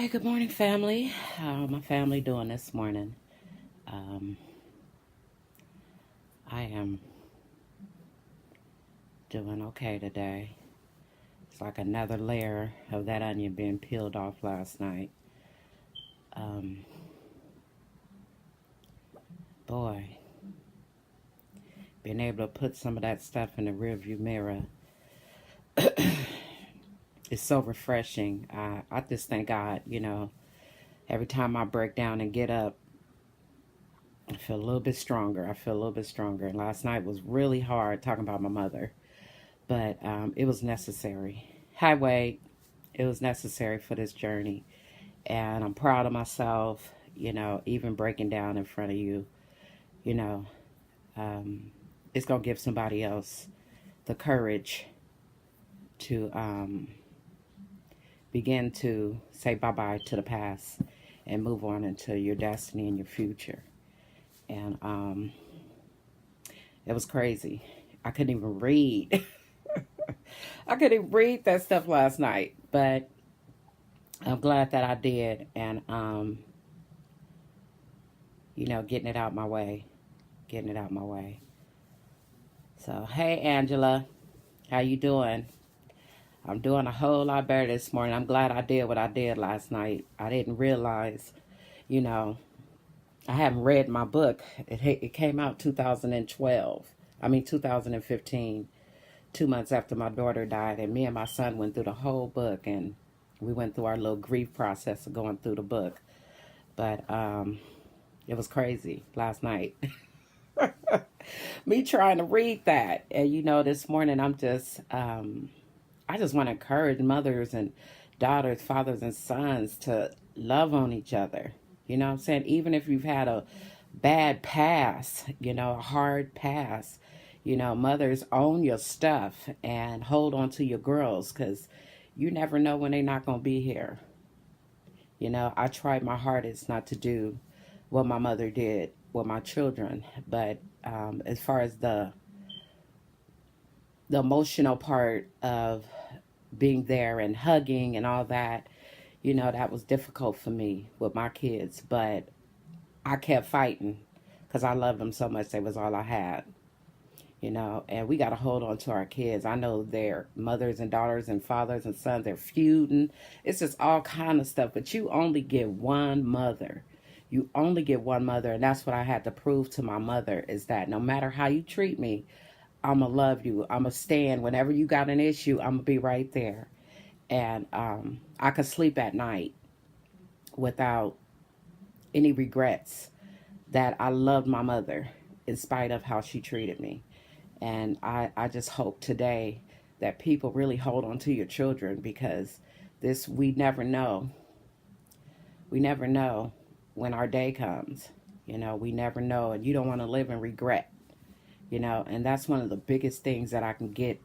Hey, good morning, family. How my family doing this morning? Um, I am doing okay today. It's like another layer of that onion being peeled off last night. Um, Boy, being able to put some of that stuff in the rearview mirror is so refreshing. I just thank God, every time I break down and get up, I feel a little bit stronger. I feel a little bit stronger. And last night was really hard talking about my mother, but it was necessary. Highway, it was necessary for this journey. And I'm proud of myself, even breaking down in front of you, you know, um, it's going to give somebody else the courage to begin to say bye bye to the past and move on into your destiny and your future. And it was crazy. I couldn't even read. I couldn't even read that stuff last night, but I'm glad that I did. And, getting it out my way, getting it out my way. So, hey, Angela, how you doing? I'm doing a whole lot better this morning. I'm glad I did what I did last night. I didn't realize, you know, I haven't read my book. It came out 2012. I mean 2015, 2 months after my daughter died, and me and my son went through the whole book, and we went through our little grief process of going through the book. But it was crazy last night. Me trying to read that, and this morning I'm just I just want to encourage mothers and daughters, fathers and sons to love on each other. You know what I'm saying? Even if you've had a bad past, a hard past, mothers, own your stuff and hold on to your girls, because you never know when they're not going to be here. I tried my hardest not to do what my mother did with my children, but as far as the emotional part of being there and hugging and all that, that was difficult for me with my kids. But I kept fighting because I loved them so much. They was all I had, and we got to hold on to our kids. I know their mothers and daughters and fathers and sons, they're feuding. It's just all kind of stuff. But you only get one mother. You only get one mother. And that's what I had to prove to my mother, is that no matter how you treat me, I'm going to love you. I'm going to stand. Whenever you got an issue, I'm going to be right there. And I could sleep at night without any regrets that I loved my mother in spite of how she treated me. And I just hope today that people really hold on to your children, because we never know. We never know when our day comes. We never know. And you don't want to live in regret. And that's one of the biggest things that I can get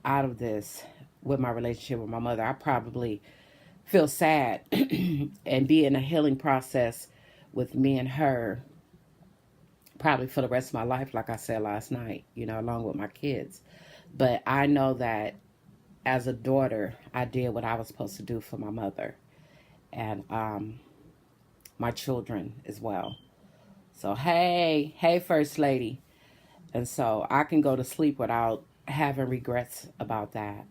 out of this with my relationship with my mother. I probably feel sad and be in a healing process with me and her probably for the rest of my life, like I said last night, along with my kids. But I know that as a daughter, I did what I was supposed to do for my mother and my children as well. So, hey, First Lady. And so I can go to sleep without having regrets about that,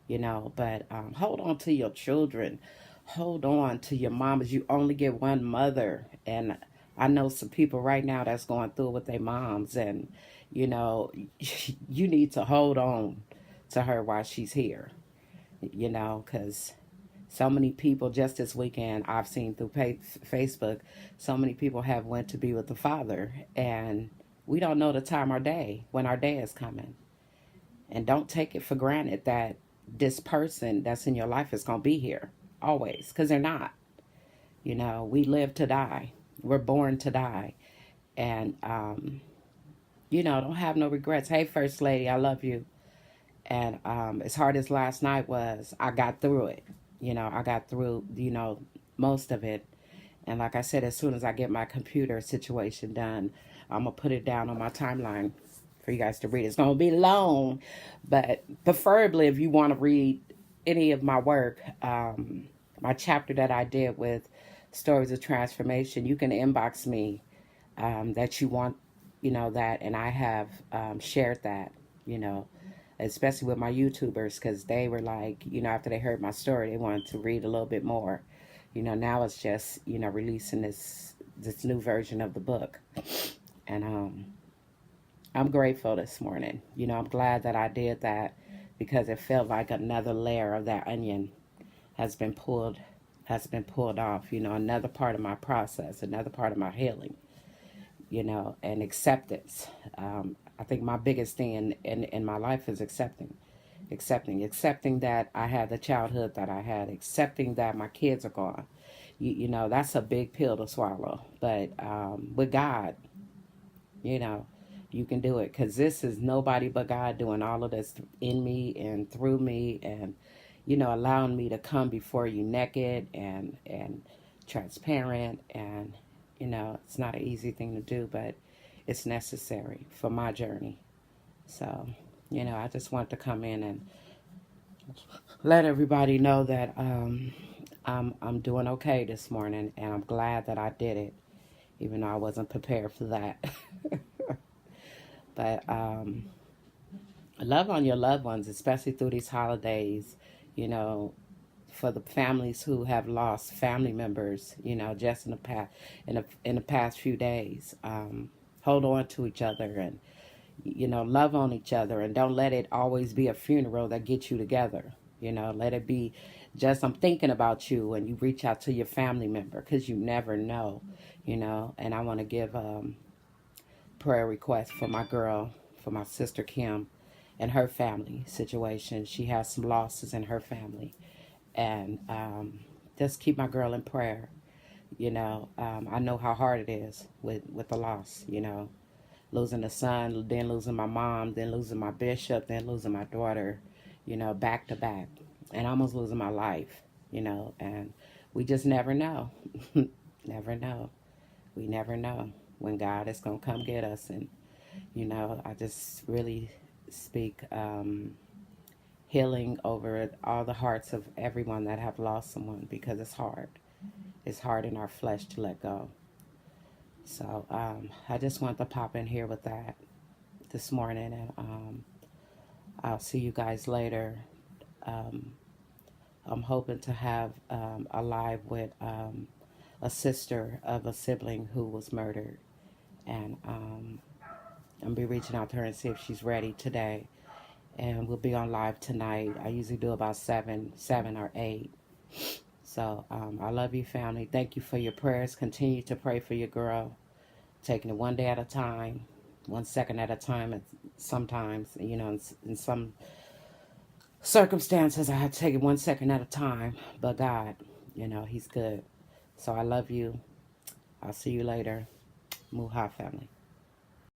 But hold on to your children. Hold on to your mamas. You only get one mother. And I know some people right now that's going through it with their moms. And, you need to hold on to her while she's here, because so many people just this weekend I've seen through Facebook, so many people have went to be with the Father, and we don't know the time or day when our day is coming. And don't take it for granted that this person that's in your life is going to be here always, because they're not. We live to die. We're born to die. And, don't have no regrets. Hey, First Lady, I love you. And as hard as last night was, I got through it. I got through, most of it. And like I said, as soon as I get my computer situation done, I'm going to put it down on my timeline for you guys to read. It's going to be long, but preferably if you want to read any of my work, my chapter that I did with Stories of Transformation, you can inbox me that you want, that, and I have shared that, you know, especially with my YouTubers, because they were like, after they heard my story, they wanted to read a little bit more. Now it's just, releasing this new version of the book, and I'm grateful this morning. I'm glad that I did that because it felt like another layer of that onion has been pulled off. Another part of my process, another part of my healing. And acceptance. I think my biggest thing in my life is accepting that I had the childhood that I had, accepting that my kids are gone. That's a big pill to swallow. But with God, you know, you can do it, because this is nobody but God doing all of this in me and through me, and allowing me to come before you naked and transparent. And it's not an easy thing to do, but it's necessary for my journey. So I just want to come in and let everybody know that I'm doing okay this morning, and I'm glad that I did it, even though I wasn't prepared for that. But love on your loved ones, especially through these holidays. You know, for the families who have lost family members. Just in the past few days. Hold on to each other, and love on each other, and don't let it always be a funeral that gets you together. Let it be just, I'm thinking about you, when you reach out to your family member, because you never know. And I want to give prayer request for my girl, for my sister Kim, and her family situation. She has some losses in her family, and just keep my girl in prayer. I know how hard it is with the loss. Losing a son, then losing my mom, then losing my bishop, then losing my daughter. Back to back, and almost losing my life. And we just never know. Never know. We never know when God is gonna come get us. And I just really speak healing over all the hearts of everyone that have lost someone, because it's hard. It's hard in our flesh to let go. So I just want to pop in here with that this morning, and I'll see you guys later. I'm hoping to have a live with a sister of a sibling who was murdered, and I'm be reaching out to her and see if she's ready today. And we'll be on live tonight. I usually do about 7 or 8. So I love you, family. Thank you for your prayers. Continue to pray for your girl. Taking it one day at a time, 1 second at a time. And sometimes, in some circumstances, I have to take it 1 second at a time. But God, He's good. So I love you. I'll see you later. Muha, family.